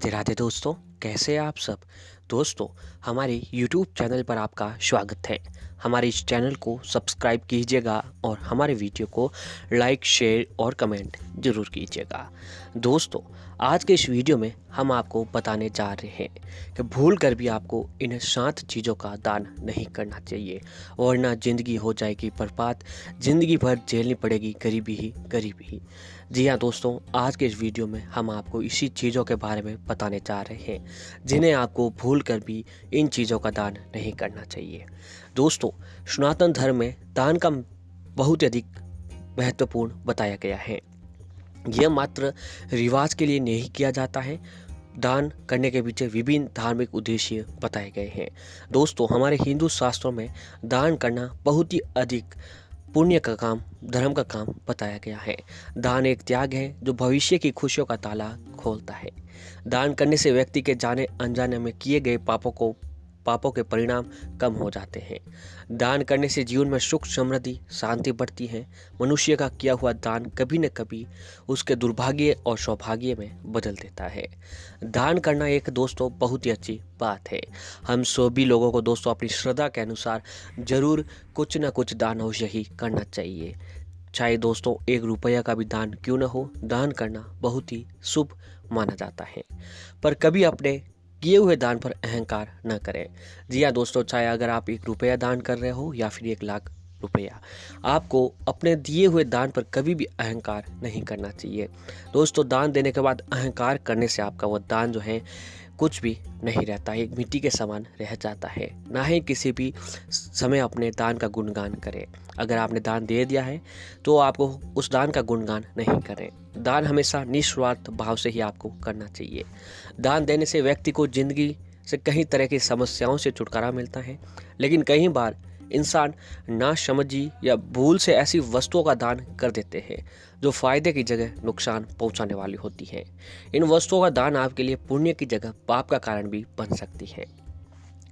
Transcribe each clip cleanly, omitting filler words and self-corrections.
राधे राधे दोस्तों, कैसे हैं आप सब। दोस्तों, हमारे YouTube चैनल पर आपका स्वागत है। हमारे इस चैनल को सब्सक्राइब कीजिएगा और हमारे वीडियो को लाइक, शेयर और कमेंट ज़रूर कीजिएगा। दोस्तों, आज के इस वीडियो में हम आपको बताने जा रहे हैं कि भूल कर भी आपको इन 7 चीज़ों का दान नहीं करना चाहिए, वरना ज़िंदगी हो जाएगी बर्बाद, ज़िंदगी भर झेलनी पड़ेगी गरीबी ही गरीबी। जी हाँ दोस्तों, आज के इस वीडियो में हम आपको इसी चीज़ों के बारे में बताने जा रहे हैं जिन्हें आपको भूल कर भी इन चीज़ों का दान नहीं करना चाहिए। दोस्तों, सनातन धर्म में दान का बहुत अधिक महत्वपूर्ण बताया गया है। यह मात्र रिवाज के लिए नहीं किया जाता है। दान करने के पीछे विभिन्न धार्मिक उद्देश्य बताए गए हैं। दोस्तों, हमारे हिंदू शास्त्रों में दान करना बहुत ही अधिक पुण्य का काम, धर्म का काम बताया गया है। दान एक त्याग है जो भविष्य की खुशियों का ताला खोलता है। दान करने से व्यक्ति के जाने अनजाने में किए गए पापों के परिणाम कम हो जाते हैं। दान करने से जीवन में सुख, समृद्धि, शांति बढ़ती है। मनुष्य का किया हुआ दान कभी न कभी उसके दुर्भाग्य और सौभाग्य में बदल देता है। दान करना एक दोस्तों बहुत ही अच्छी बात है। हम सभी लोगों को दोस्तों अपनी श्रद्धा के अनुसार जरूर कुछ न कुछ दान अवश्य ही करना चाहिए। चाहे दोस्तों 1 रुपया का भी दान क्यों न हो, दान करना बहुत ही शुभ माना जाता है। पर कभी अपने किए हुए दान पर अहंकार न करें। जी हाँ दोस्तों, चाहे अगर आप 1 रुपया दान कर रहे हो या फिर 1 लाख रुपया, आपको अपने दिए हुए दान पर कभी भी अहंकार नहीं करना चाहिए। दोस्तों, दान देने के बाद अहंकार करने से आपका वो दान जो है कुछ भी नहीं रहता है, एक मिट्टी के समान रह जाता है। ना ही किसी भी समय अपने दान का गुणगान करें। अगर आपने दान दे दिया है तो आपको उस दान का गुणगान नहीं करें। दान हमेशा निस्वार्थ भाव से ही आपको करना चाहिए। दान देने से व्यक्ति को जिंदगी से कई तरह की समस्याओं से छुटकारा मिलता है, लेकिन कई बार इंसान नासमझी या भूल से ऐसी वस्तुओं का दान कर देते हैं जो फायदे की जगह नुकसान पहुंचाने वाली होती है। इन वस्तुओं का दान आपके लिए पुण्य की जगह पाप का कारण भी बन सकती है।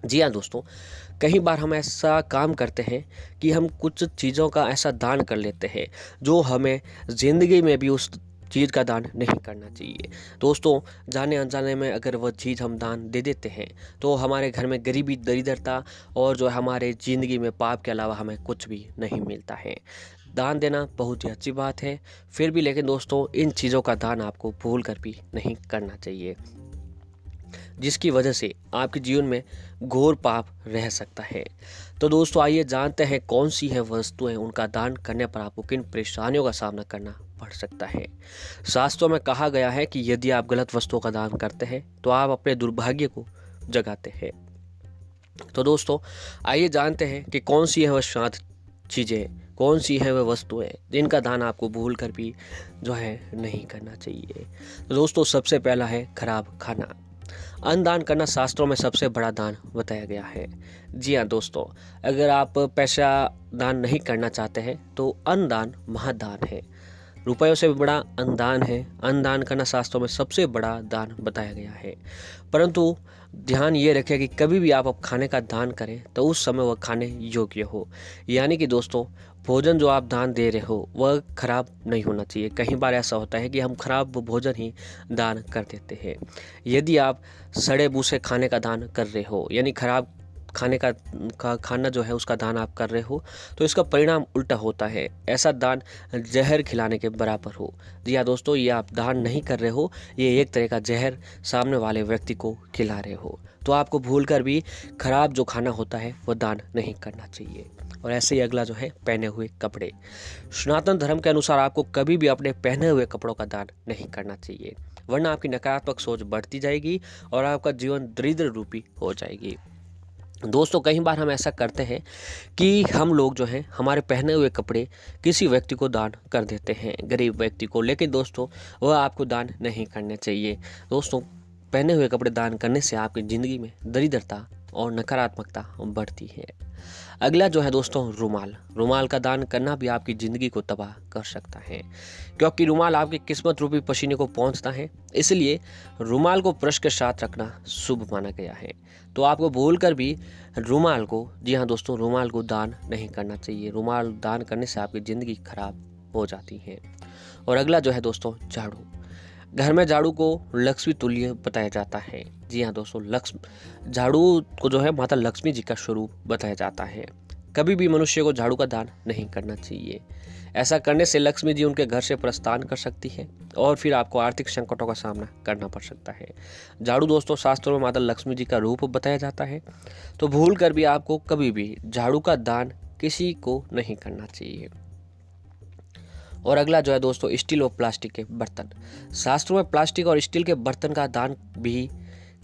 जी हाँ दोस्तों, कई बार हम ऐसा काम करते हैं कि हम कुछ चीज़ों का ऐसा दान कर लेते हैं जो हमें ज़िंदगी में भी उस चीज़ का दान नहीं करना चाहिए। दोस्तों, जाने अनजाने में अगर वह चीज़ हम दान दे देते हैं तो हमारे घर में गरीबी, दरिद्रता और जो हमारे ज़िंदगी में पाप के अलावा हमें कुछ भी नहीं मिलता है। दान देना बहुत ही अच्छी बात है, फिर भी लेकिन दोस्तों इन चीज़ों का दान आपको भूल कर भी नहीं करना चाहिए, जिसकी वजह से आपके जीवन में घोर पाप रह सकता है। तो दोस्तों, आइए जानते हैं कौन सी है वस्तुएं उनका दान करने पर आपको किन परेशानियों का सामना करना पड़ सकता है। शास्त्रों में कहा गया है कि यदि आप गलत वस्तुओं का दान करते हैं तो आप अपने दुर्भाग्य को जगाते हैं। तो दोस्तों, आइए जानते हैं कि कौन सी है वह 7 चीज़ें, कौन सी है वह वस्तुएं जिनका दान आपको भूल कर भी जो है नहीं करना चाहिए। तो दोस्तों, सबसे पहला है खराब खाना। अन्न दान करना शास्त्रों में सबसे बड़ा दान बताया गया है। जी हाँ दोस्तों, अगर आप पैसा दान नहीं करना चाहते हैं तो अन्न दान महादान है। रुपयों से भी बड़ा अन्नदान है। अन्नदान करना शास्त्रों में सबसे बड़ा दान बताया गया है। परंतु ध्यान ये रखें कि कभी भी आप खाने का दान करें तो उस समय वह खाने योग्य हो। यानी कि दोस्तों, भोजन जो आप दान दे रहे हो वह खराब नहीं होना चाहिए। कई बार ऐसा होता है कि हम खराब भोजन ही दान कर देते हैं। यदि आप सड़े भूसे खाने का दान कर रहे हो, यानी खराब खाने का खाना जो है उसका दान आप कर रहे हो, तो इसका परिणाम उल्टा होता है। ऐसा दान जहर खिलाने के बराबर हो। जी हाँ दोस्तों, ये आप दान नहीं कर रहे हो, ये एक तरह का जहर सामने वाले व्यक्ति को खिला रहे हो। तो आपको भूल कर भी खराब जो खाना होता है वो दान नहीं करना चाहिए। और ऐसे ही अगला जो है पहने हुए कपड़े। सनातन धर्म के अनुसार आपको कभी भी अपने पहने हुए कपड़ों का दान नहीं करना चाहिए, वरना आपकी नकारात्मक सोच बढ़ती जाएगी और आपका जीवन दरिद्र रूपी हो जाएगी। दोस्तों, कई बार हम ऐसा करते हैं कि हम लोग जो हैं हमारे पहने हुए कपड़े किसी व्यक्ति को दान कर देते हैं, गरीब व्यक्ति को, लेकिन दोस्तों वह आपको दान नहीं करने चाहिए। दोस्तों, पहने हुए कपड़े दान करने से आपकी ज़िंदगी में दरिद्रता और नकारात्मकता बढ़ती है। अगला जो है दोस्तों रुमाल। रुमाल का दान करना भी आपकी ज़िंदगी को तबाह कर सकता है, क्योंकि रुमाल आपकी किस्मत रूपी पसीने को पहुंचता है। इसलिए रुमाल को ब्रश के साथ रखना शुभ माना गया है। तो आपको भूल कर भी रुमाल को, जी हाँ दोस्तों, रुमाल को दान नहीं करना चाहिए। रुमाल दान करने से आपकी ज़िंदगी खराब हो जाती है। और अगला जो है दोस्तों झाड़ू। घर में झाड़ू को लक्ष्मी तुल्य बताया जाता है। जी हाँ दोस्तों, झाड़ू को जो है माता लक्ष्मी जी का स्वरूप बताया जाता है। कभी भी मनुष्य को झाड़ू का दान नहीं करना चाहिए। ऐसा करने से लक्ष्मी जी उनके घर से प्रस्थान कर सकती है और फिर आपको आर्थिक संकटों का सामना करना पड़ सकता है। झाड़ू दोस्तों शास्त्रों में माता लक्ष्मी जी का रूप बताया जाता है, तो भूल कर भी आपको कभी भी झाड़ू का दान किसी को नहीं करना चाहिए। और अगला जो है दोस्तों, स्टील और प्लास्टिक के बर्तन। शास्त्रों में प्लास्टिक और स्टील के बर्तन का दान भी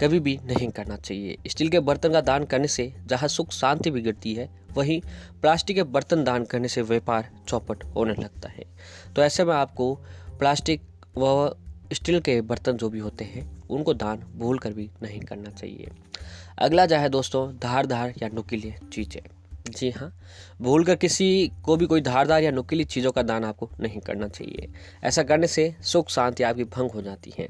कभी भी नहीं करना चाहिए। स्टील के बर्तन का दान करने से जहाँ सुख शांति बिगड़ती है, वहीं प्लास्टिक के बर्तन दान करने से व्यापार चौपट होने लगता है। तो ऐसे में आपको प्लास्टिक व स्टील के बर्तन जो भी होते हैं उनको दान भूल कर भी नहीं करना चाहिए। अगला जो है दोस्तों, धारदार या नुकीली चीज़ें। जी हाँ, भूल कर किसी को भी कोई धारदार या नुकीली चीज़ों का दान आपको नहीं करना चाहिए। ऐसा करने से सुख शांति आपकी भंग हो जाती है।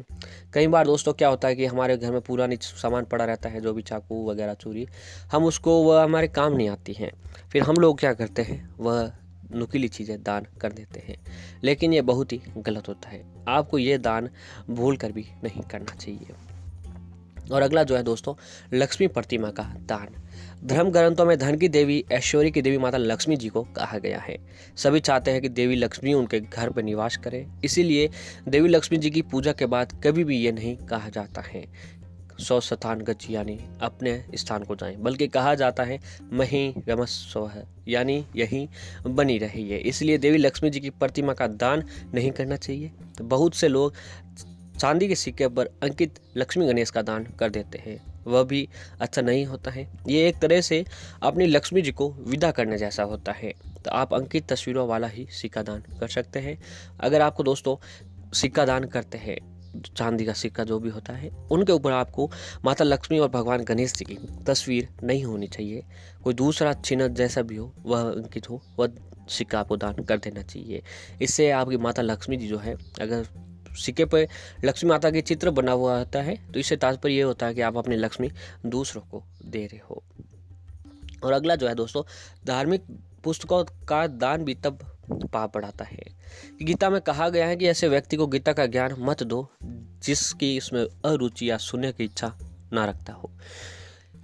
कई बार दोस्तों क्या होता है कि हमारे घर में पुरानी सामान पड़ा रहता है, जो भी चाकू वगैरह चूड़ी, हम उसको वह हमारे काम नहीं आती हैं। फिर हम लोग क्या करते हैं, वह नुकीली चीज़ें दान कर देते हैं, लेकिन ये बहुत ही गलत होता है। आपको ये दान भूल कर भी नहीं करना चाहिए। और अगला जो है दोस्तों, लक्ष्मी प्रतिमा का दान। धर्म ग्रंथों में धन की देवी, ऐश्वर्य की देवी माता लक्ष्मी जी को कहा गया है। सभी चाहते हैं कि देवी लक्ष्मी उनके घर पर निवास करे, इसीलिए देवी लक्ष्मी जी की पूजा के बाद कभी भी ये नहीं कहा जाता है 100 स्थान गच यानी अपने स्थान को जाएं, बल्कि कहा जाता है मही रमस्व यानी यही बनी रही है। इसलिए देवी लक्ष्मी जी की प्रतिमा का दान नहीं करना चाहिए। तो बहुत से लोग चांदी के सिक्के पर अंकित लक्ष्मी गणेश का दान कर देते हैं, वह भी अच्छा नहीं होता है। ये एक तरह से अपनी लक्ष्मी जी को विदा करने जैसा होता है। तो आप अंकित तस्वीरों वाला ही सिक्का दान कर सकते हैं। अगर आपको दोस्तों सिक्का दान करते हैं, चांदी का सिक्का जो भी होता है, उनके ऊपर आपको माता लक्ष्मी और भगवान गणेश जी की तस्वीर नहीं होनी चाहिए। कोई दूसरा चिन्ह जैसा भी हो वह अंकित हो, वह सिक्का आपको दान कर देना चाहिए। इससे आपकी माता लक्ष्मी जी जो है, अगर सिक्के पर लक्ष्मी माता के चित्र बना हुआ होता है तो इससे तात्पर्य ये होता है कि आप अपनी लक्ष्मी दूसरों को दे रहे हो। और अगला जो है दोस्तों, धार्मिक पुस्तकों का दान भी तब पाप बढ़ाता है। गीता में कहा गया है कि ऐसे व्यक्ति को गीता का ज्ञान मत दो जिसकी इसमें अरुचि या सुनने की इच्छा ना रखता हो।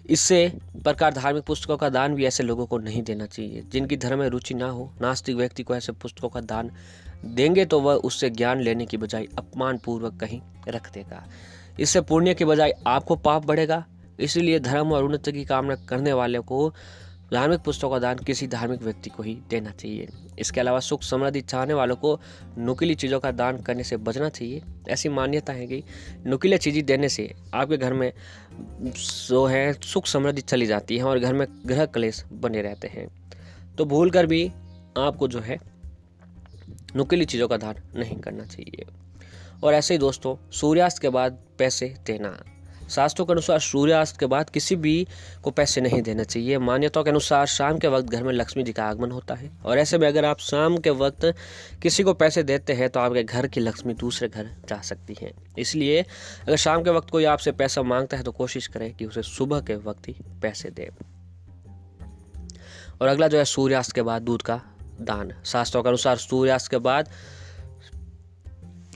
इससे प्रकार धार्मिक पुस्तकों का दान भी ऐसे लोगों को नहीं देना चाहिए जिनकी धर्म में रुचि ना हो। नास्तिक व्यक्ति को ऐसे पुस्तकों का दान देंगे तो वह उससे ज्ञान लेने की बजाय अपमान पूर्वक कहीं रख देगा। इससे पुण्य के बजाय आपको पाप बढ़ेगा। इसलिए धर्म और उन्नति की कामना करने वाले को धार्मिक पुस्तकों का दान किसी धार्मिक व्यक्ति को ही देना चाहिए। इसके अलावा सुख समृद्धि चाहने वालों को नुकीली चीज़ों का दान करने से बचना चाहिए। ऐसी मान्यता है कि नुकीली चीज़ें देने से आपके घर में जो है सुख समृद्धि चली जाती है और घर में ग्रह क्लेश बने रहते हैं। तो भूल कर भी आपको जो है नुकीली चीज़ों का दान नहीं करना चाहिए। और ऐसे ही दोस्तों, सूर्यास्त के बाद पैसे देना। शास्त्रों के अनुसार सूर्यास्त के बाद किसी भी को पैसे नहीं देना चाहिए। मान्यताओं के अनुसार शाम के वक्त घर में लक्ष्मी जी का आगमन होता है और ऐसे में अगर आप शाम के वक्त किसी को पैसे देते हैं तो आपके घर की लक्ष्मी दूसरे घर जा सकती है। इसलिए अगर शाम के वक्त कोई आपसे पैसा मांगता है तो कोशिश करें कि उसे सुबह के वक्त ही पैसे दे। और अगला जो है, सूर्यास्त के बाद दूध का दान। शास्त्रों के अनुसार सूर्यास्त के बाद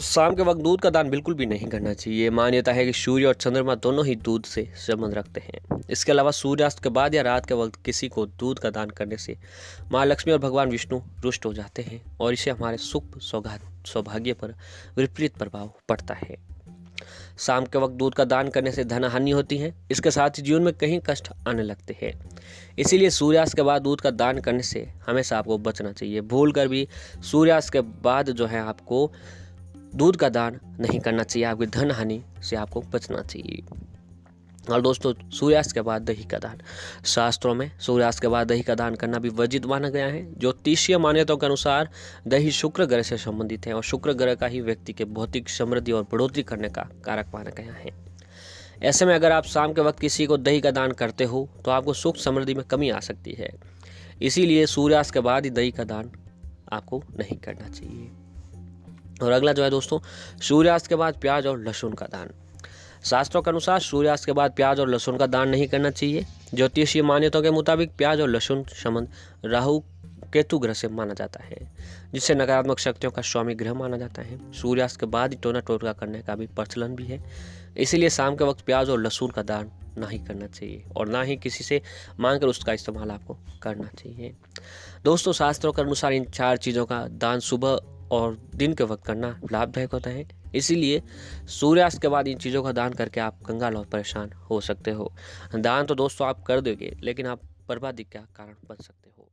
शाम के वक्त दूध का दान बिल्कुल भी नहीं करना चाहिए। मान्यता है कि सूर्य और चंद्रमा दोनों ही दूध से संबंध रखते हैं। इसके अलावा सूर्यास्त के बाद या रात के वक्त किसी को दूध का दान करने से माँ लक्ष्मी और भगवान विष्णु रुष्ट हो जाते हैं और इससे हमारे सुख सौभाग्य पर विपरीत प्रभाव पड़ता है। शाम के वक्त दूध का दान करने से धन हानि होती है। इसके साथ ही जीवन में कहीं कष्ट आने लगते हैं। इसीलिए सूर्यास्त के बाद दूध का दान करने से हमेशा आपको बचना चाहिए। भूल कर भी सूर्यास्त के बाद जो है आपको दूध का दान नहीं करना चाहिए। आपकी धन हानि से आपको बचना चाहिए। और दोस्तों, सूर्यास्त के बाद दही का दान। शास्त्रों में सूर्यास्त के बाद दही का दान करना भी वर्जित माना गया है। ज्योतिषीय मान्यताओं के अनुसार दही शुक्र ग्रह से संबंधित है और शुक्र ग्रह का ही व्यक्ति के भौतिक समृद्धि और बढ़ोतरी करने का कारक माना गया है। ऐसे में अगर आप शाम के वक्त किसी को दही का दान करते हो तो आपको सुख समृद्धि में कमी आ सकती है। इसीलिए सूर्यास्त के बाद ही दही का दान आपको नहीं करना चाहिए। और अगला जो है दोस्तों, सूर्यास्त के बाद प्याज और लहसुन का दान। शास्त्रों के अनुसार सूर्यास्त के बाद प्याज और लहसुन का दान नहीं करना चाहिए। ज्योतिषीय मान्यताओं के मुताबिक प्याज और लहसुन संबंध राहु केतु ग्रह से माना जाता है, जिसे नकारात्मक शक्तियों का स्वामी ग्रह माना जाता है। सूर्यास्त के बाद ही टोना टोटका करने का भी प्रचलन भी है, इसीलिए शाम के वक्त प्याज और लहसुन का दान ना ही करना चाहिए और ना ही किसी से मांगकर उसका इस्तेमाल आपको करना चाहिए। दोस्तों, शास्त्रों के अनुसार इन 4 चीज़ों का दान सुबह और दिन के वक्त करना लाभदायक होता है, इसीलिए सूर्यास्त के बाद इन चीज़ों का दान करके आप कंगाल और परेशान हो सकते हो। दान तो दोस्तों आप कर दोगे, लेकिन आप बर्बादी का कारण बन सकते हो।